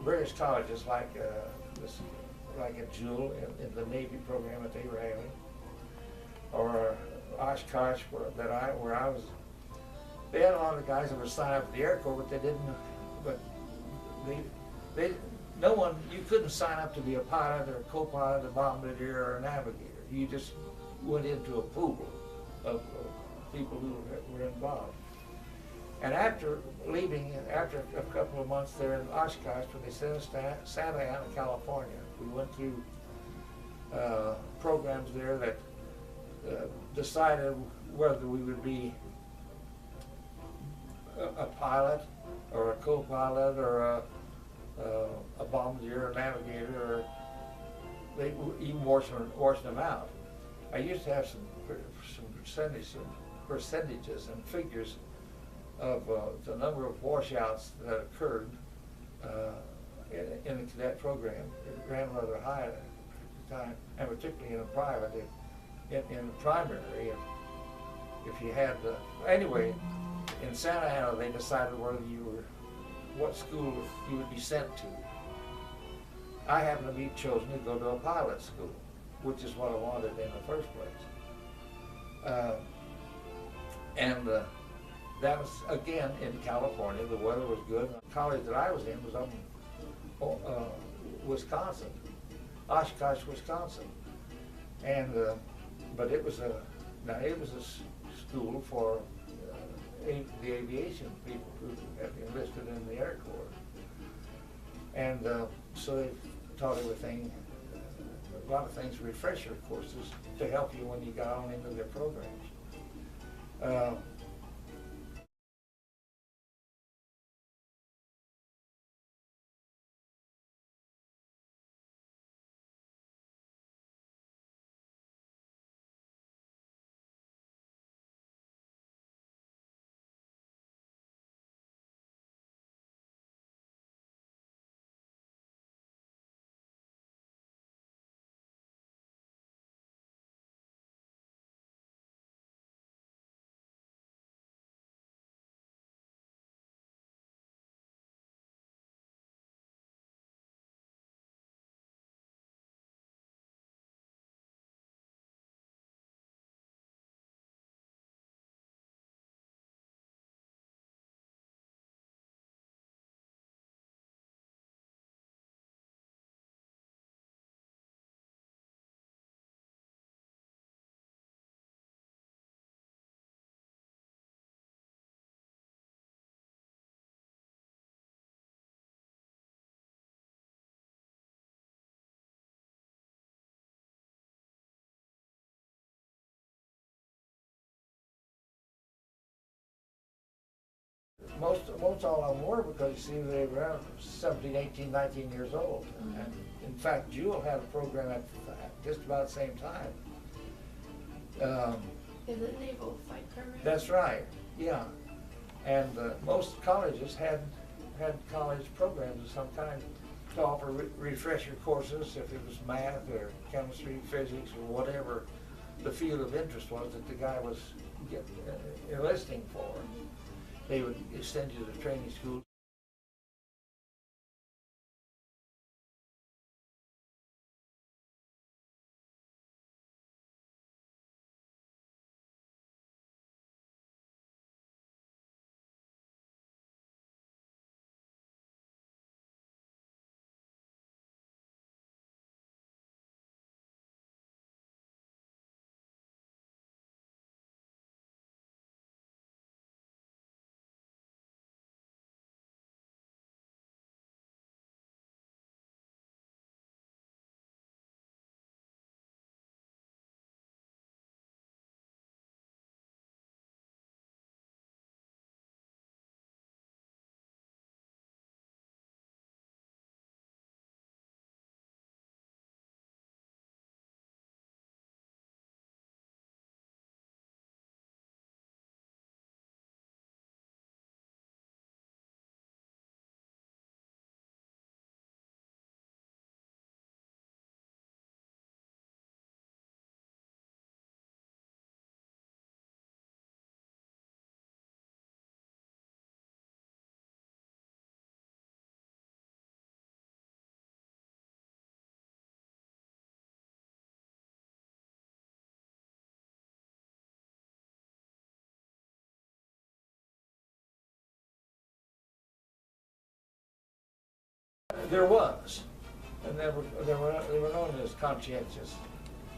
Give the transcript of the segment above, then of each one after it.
various colleges like at Jewell in the Navy program that they were having, or Oshkosh where I was. They had a lot of guys that would sign up for the Air Corps, but they didn't. But they no one, you couldn't sign up to be a pilot or a co-pilot, a bombardier or a navigator. You just went into a pool of people who were involved. And after leaving, after a couple of months there in Oshkosh, when they sent us to Santa Ana, California, we went through programs there that decided whether we would be a pilot or a co-pilot or a bombardier or navigator, or they even washing them out. I used to have some percentages and figures of the number of washouts that occurred in the cadet program. It ran rather high at the time, and particularly in a private. In primary, if you had anyway, in Santa Ana they decided what school you would be sent to. I happened to be chosen to go to a pilot school, which is what I wanted in the first place. That was, again, in California. The weather was good. The college that I was in was up in Wisconsin, Oshkosh, Wisconsin. And, but it was a school for the aviation people who had enlisted in the Air Corps. And so they taught everything, a lot of things, refresher courses to help you when you got on into their programs. Most all of them were, because you see they were around 17, 18, 19 years old. Mm-hmm. And in fact, Jewell had a program at just about the same time. In the Naval Flight Program? That's right, yeah. And most colleges had college programs of some kind to offer refresher courses, if it was math or chemistry, physics, or whatever the field of interest was that the guy was enlisting for. They would send you to training school. There was, and they were known as conscientious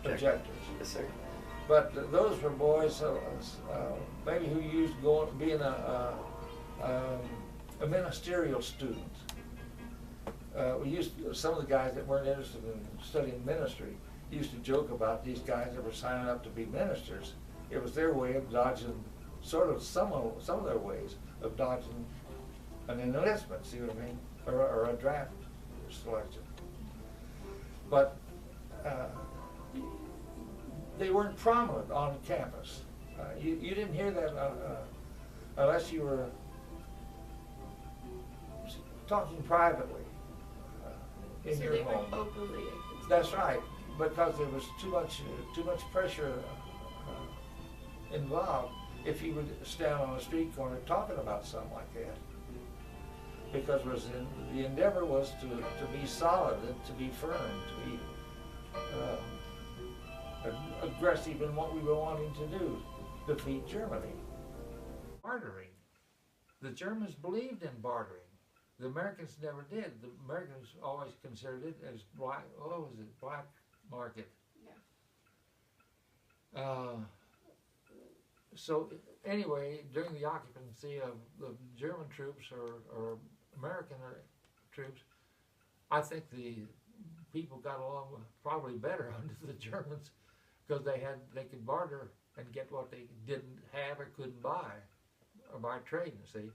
objectors. Yes, sir. But those were boys, maybe who used being a ministerial student. Some of the guys that weren't interested in studying ministry used to joke about these guys that were signing up to be ministers. It was their way of dodging, some of their ways of dodging an enlistment, see what I mean, or a draft selection. But they weren't prominent on campus. You didn't hear that unless you were talking privately in So your they home. weren't openly against That's right, because there was too much pressure involved if you would stand on a street corner talking about something like that. Because the endeavor was to be solid and to be firm, to be aggressive in what we were wanting to do, defeat Germany. Bartering. The Germans believed in bartering. The Americans never did. The Americans always considered it as black market. Yeah. So anyway, during the occupancy of the German troops or American troops, I think the people got along probably better under the Germans because they could barter and get what they didn't have or couldn't buy, or by trading, see.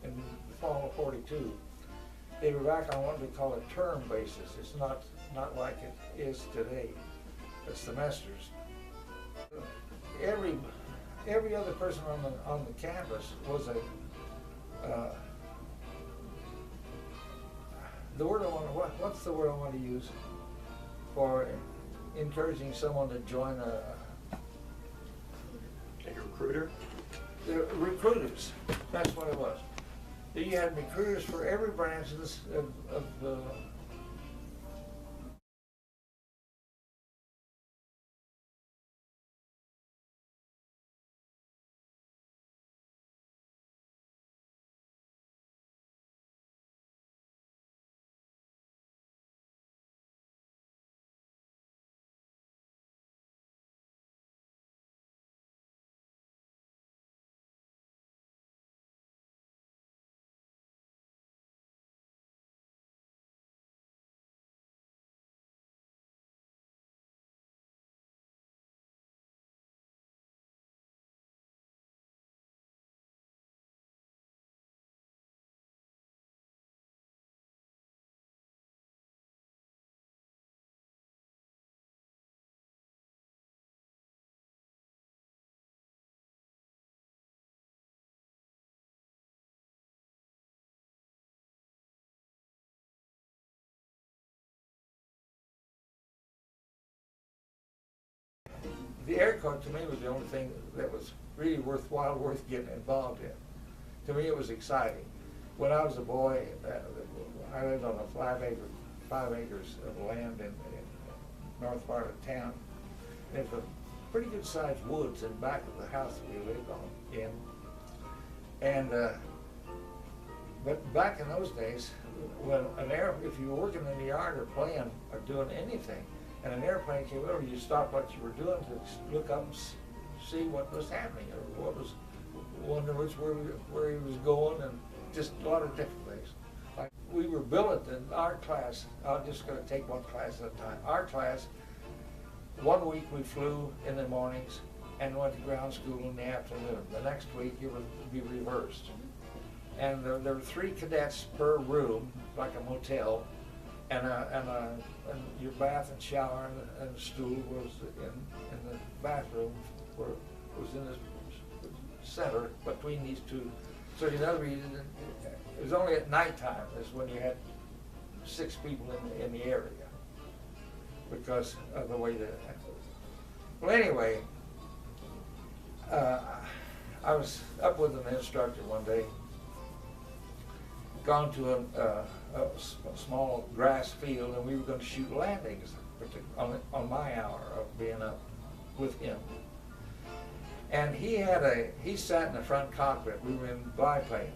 In the fall of '42, they were back on what we call a term basis. It's not like it is today, it's semesters. Every other person on the campus was uh, the word I want to, what's the word I want to use for encouraging someone to join Like a recruiter? the recruiters? That's what it was. You had recruiters for every branch of this, of the Air Corps to me was the only thing that was really worthwhile, worth getting involved in. To me, it was exciting. When I was a boy, I lived on a 5 acres of land in north part of town. It was a pretty good sized woods in back of the house that we lived on in. And but back in those days, when if you were working in the yard or playing or doing anything, and an airplane came over, you stopped what you were doing to look up and see what was happening, or what was, wonder where he was going, and just a lot of different things. Like we were billet in our class. I'm just going to take one class at a time. Our class, 1 week we flew in the mornings and went to ground school in the afternoon. The next week it would be reversed. And there were 3 cadets per room, like a motel, and your bath and shower and stool was in the bathroom, where it was in the center between these two. So in other words, it was only at nighttime is when you had 6 people in the area, because of the way that. Well, anyway, I was up with an instructor one day, gone to a small grass field, and we were going to shoot landings on my hour of being up with him. And he sat in the front cockpit. We were in biplane.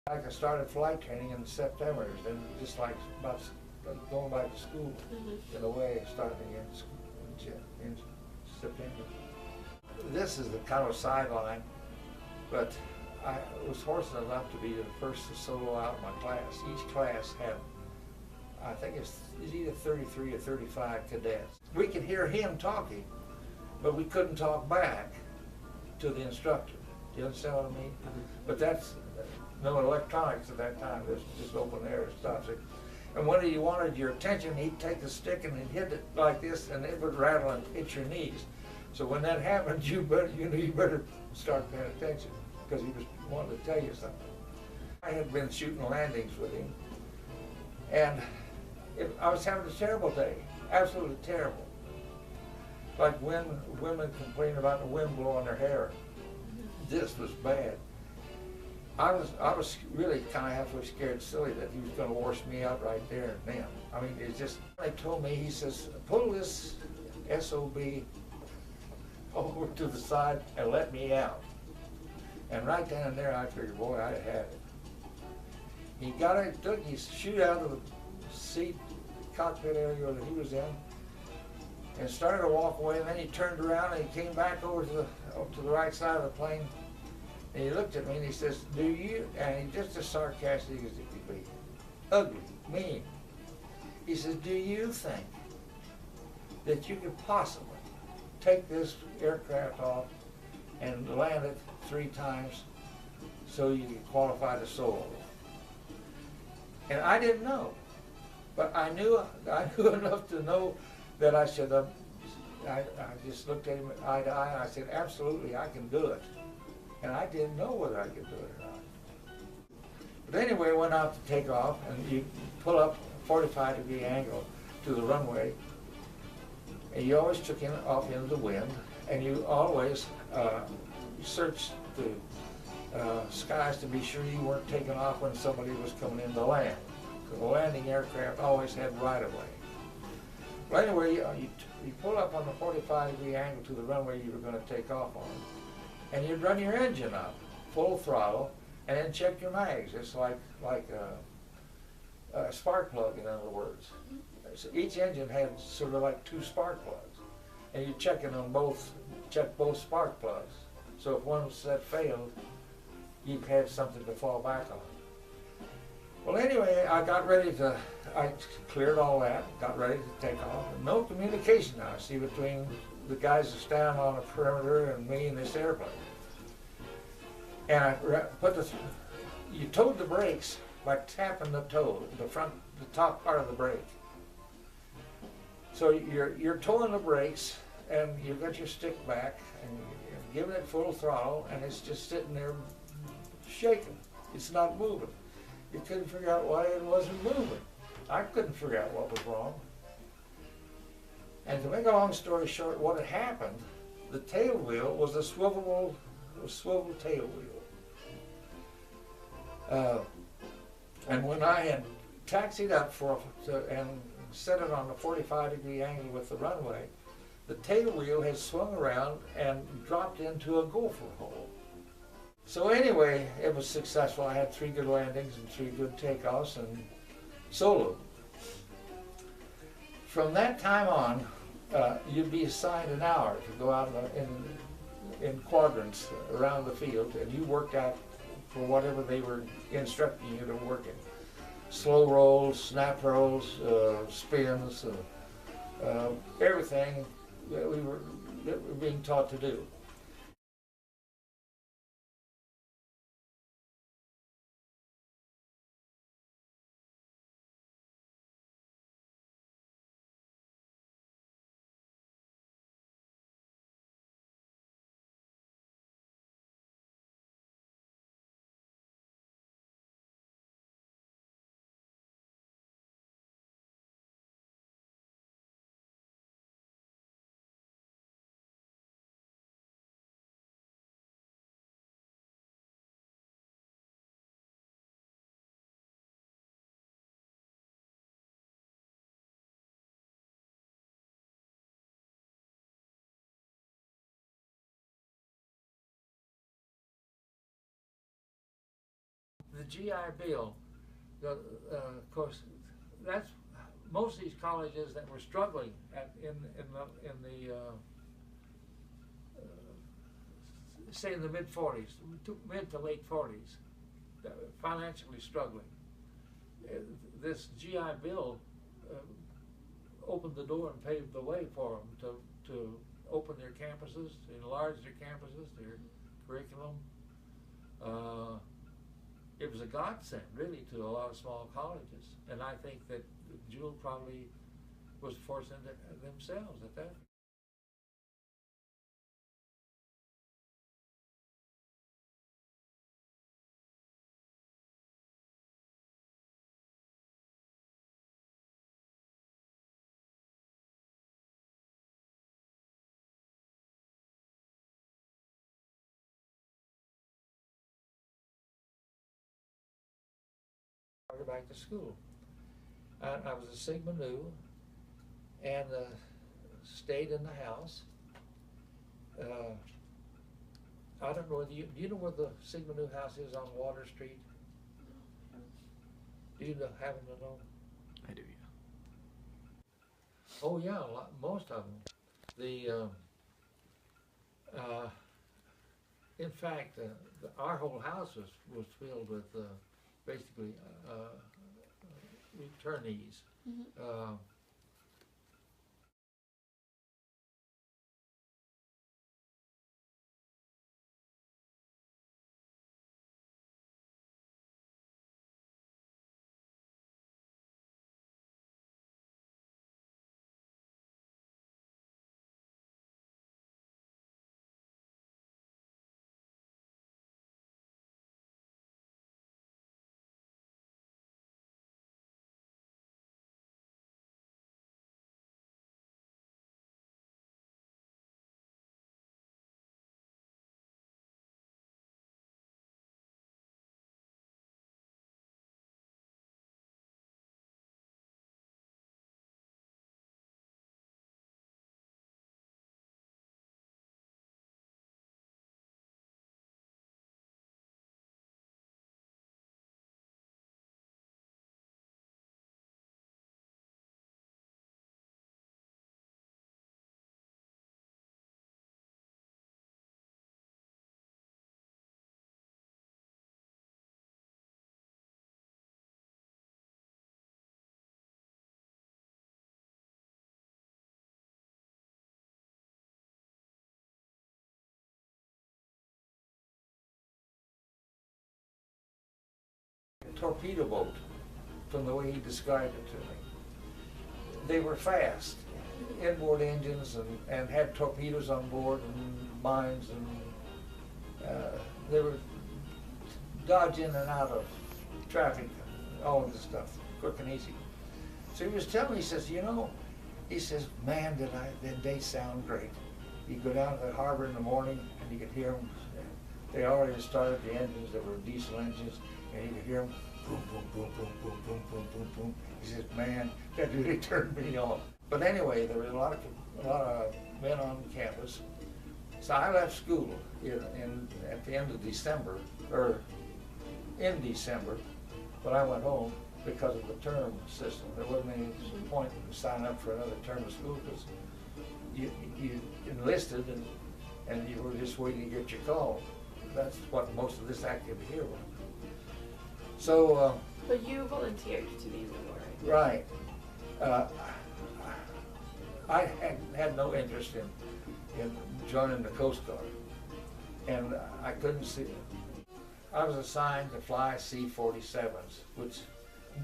I started flight training in September, then just like about going back to school in a way, starting in September. This is the kind of sideline, but I was fortunate enough to be the first to solo out of my class. Each class had, I think it's either 33 or 35 cadets. We could hear him talking, but we couldn't talk back to the instructor. Do you understand what I mean? But that's no electronics at that time. There's just open air and stuff. And when he wanted your attention, he'd take the stick and he'd hit it like this, and it would rattle and hit your knees. So when that happened, you better start paying attention, because he was wanting to tell you something. I had been shooting landings with him, and I was having a terrible day, absolutely terrible. like when women complain about the wind blowing their hair. This was bad. I was really kind of halfway scared silly that he was going to wash me out right there and then. I mean, it's just, they told me, he says, pull this SOB over to the side and let me out. And right then and there I figured, boy, I had it. He got it, took his shoe out of the seat, cockpit area that he was in, and started to walk away, and then he turned around and he came back over to the right side of the plane. And he looked at me and he says, do you, and he just as sarcastic as he could be, ugly, mean. He says, do you think that you could possibly take this aircraft off and land it 3 times so you could qualify to solo? And I didn't know, but I knew enough to know that I said, I just looked at him eye to eye and I said, absolutely, I can do it. And I didn't know whether I could do it or not. But anyway, I went out to take off, and you pull up a 45-degree angle to the runway, and you always took off into the wind, and you always searched the skies to be sure you weren't taking off when somebody was coming in to land. Because the landing aircraft always had right-of-way. Well, anyway, you pull up on the 45-degree angle to the runway you were going to take off on, and you'd run your engine up, full throttle, and then check your mags. It's like a spark plug, in other words. So each engine had sort of like 2 spark plugs, and you're checking them both, check both spark plugs. So if one set failed, you had something to fall back on. Well, anyway, I cleared all that, got ready to take off, and no communication now, see, between the guys that stand on the perimeter and me and this airplane. And I you towed the brakes by tapping the toe, the top part of the brake. So you're towing the brakes, and you've got your stick back, and you're giving it full throttle, and it's just sitting there shaking. It's not moving. You couldn't figure out why it wasn't moving. I couldn't figure out what was wrong. And to make a long story short, what had happened, the tail wheel was a swivel tail wheel. And when I had taxied up and set it on a 45-degree angle with the runway, the tail wheel had swung around and dropped into a gopher hole. So anyway, it was successful. I had 3 good landings and 3 good takeoffs and soloed. From that time on, you'd be assigned an hour to go out in quadrants around the field, and you worked out for whatever they were instructing you to work in. Slow rolls, snap rolls, spins, everything that we were being taught to do. The GI Bill, of course, that's most of these colleges that were struggling say in the mid-40s, mid to late 40s, financially struggling. This GI Bill opened the door and paved the way for them to open their campuses, to enlarge their campuses, their curriculum. It was a godsend, really, to a lot of small colleges, and I think that Jewell probably was fortunate themselves at that. I went back to school. I was a Sigma Nu and stayed in the house. I don't know whether do you know where the Sigma Nu house is on Water Street? Do you happen to know? I do, yeah. Oh yeah, most of them. In fact, our whole house was filled with basically returnees. Mhm. Torpedo boat, from the way he described it to me. They were fast, inboard engines, and had torpedoes on board and mines, and they were dodge in and out of traffic, all of this stuff, quick and easy. So he was telling me, he says, you know, he says, man, did they sound great. You go down to the harbor in the morning and you could hear them. They already started the engines that were diesel engines, and you could hear them boom, boom, boom, boom, boom, boom, boom, boom, boom. He says, man, that really turned me on. But anyway, there was a lot of men on campus. So I left school at the end of December, or in December, when I went home because of the term system. There wasn't any point in signing up for another term of school because you enlisted and you were just waiting to get your call. That's what most of this activity here was. So. But you volunteered to be in the war, right? Right. I had no interest in joining the Coast Guard, and I couldn't see it. I was assigned to fly C-47s, which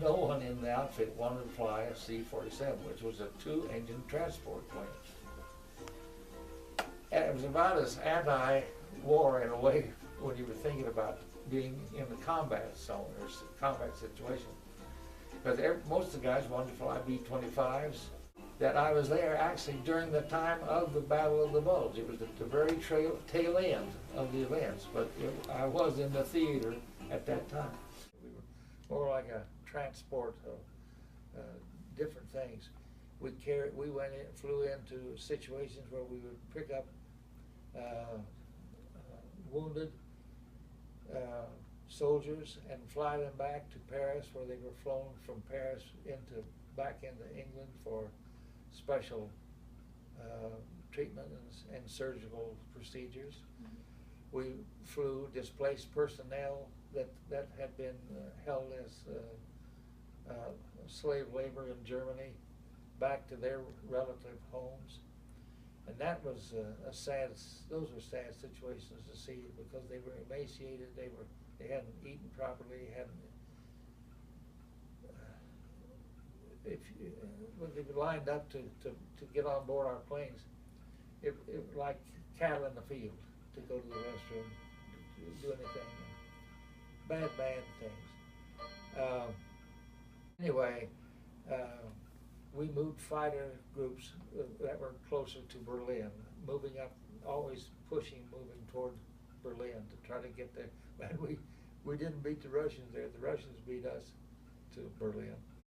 no one in the outfit wanted to fly a C-47, which was a two-engine transport plane. And it was about as anti-war in a way when you were thinking about being in the combat zone or combat situation. Because most of the guys wanted to fly B-25s. That I was there actually during the time of the Battle of the Bulge. It was at the very tail end of the events, but I was in the theater at that time. We were more like a transport of different things. We flew into situations where we would pick up wounded soldiers and fly them back to Paris, where they were flown from Paris back into England for special treatment and surgical procedures. Mm-hmm. We flew displaced personnel that had been held as slave labor in Germany back to their relative homes. And that was those were sad situations to see, because they were emaciated, they hadn't eaten properly, when they were lined up to get on board our planes, it was like cattle in the field to go to the restroom, to do anything. Bad things. Anyway, we moved fighter groups that were closer to Berlin, moving up, always moving toward Berlin to try to get there. And we didn't beat the Russians there. The Russians beat us to Berlin.